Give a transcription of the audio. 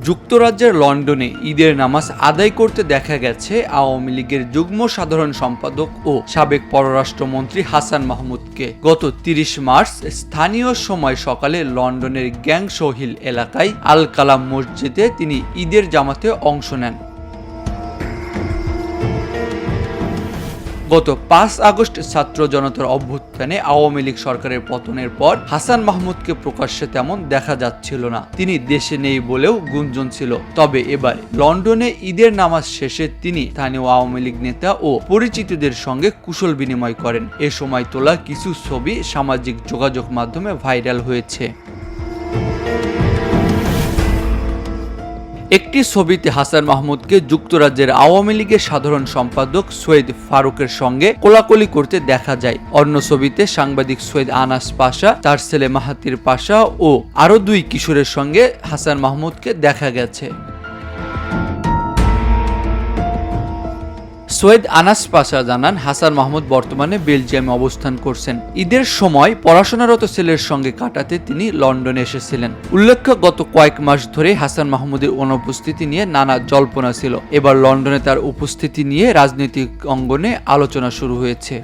যুক্তরাজ্যের লন্ডনে ঈদের নামাজ আদায় করতে দেখা গেছে আওয়ামী লীগের যুগ্ম সাধারণ সম্পাদক ও সাবেক পররাষ্ট্রমন্ত্রী হাসান মাহমুদকে। গত ৩০ মার্চ স্থানীয় সময় সকালে লন্ডনের গ্যাংস হিল এলাকায় আল কালাম মসজিদে তিনি ঈদের জামাতে অংশ নেন। গত ৫ আগস্ট ছাত্র জনতার অভ্যুত্থানে আওয়ামী লীগ সরকারের পতনের পর হাসান মাহমুদকে প্রকাশ্যে তেমন দেখা যাচ্ছিল না। তিনি দেশে নেই বলেও গুঞ্জন ছিল। তবে এবার লন্ডনে ঈদের নামাজ শেষে তিনি স্থানীয় আওয়ামী লীগ নেতা ও পরিচিতদের সঙ্গে কুশল বিনিময় করেন। এ সময় তোলা কিছু ছবি সামাজিক যোগাযোগ মাধ্যমে ভাইরাল হয়েছে। একটি ছবিতে হাসান মাহমুদকে যুক্তরাজ্যের আওয়ামী লীগের সাধারণ সম্পাদক সৈয়দ ফারুকের সঙ্গে কোলাকুলি করতে দেখা যায়। অন্য ছবিতে সাংবাদিক সৈয়দ আনাস পাশা, তার ছেলে মাহাতির পাশা ও আরও ২ কিশোরের সঙ্গে হাসান মাহমুদকে দেখা গেছে। সৈয়দ আনাস পাশা জানান, হাসান মাহমুদ বর্তমানে বেলজিয়ামে অবস্থান করছেন। ঈদের সময় পড়াশোনারত ছেলের সঙ্গে কাটাতে তিনি লন্ডনে এসেছিলেন। উল্লেখ্য, গত কয়েক মাস ধরে হাসান মাহমুদের অনুপস্থিতি নিয়ে নানা জল্পনা ছিল। এবার লন্ডনে তার উপস্থিতি নিয়ে রাজনৈতিক অঙ্গনে আলোচনা শুরু হয়েছে।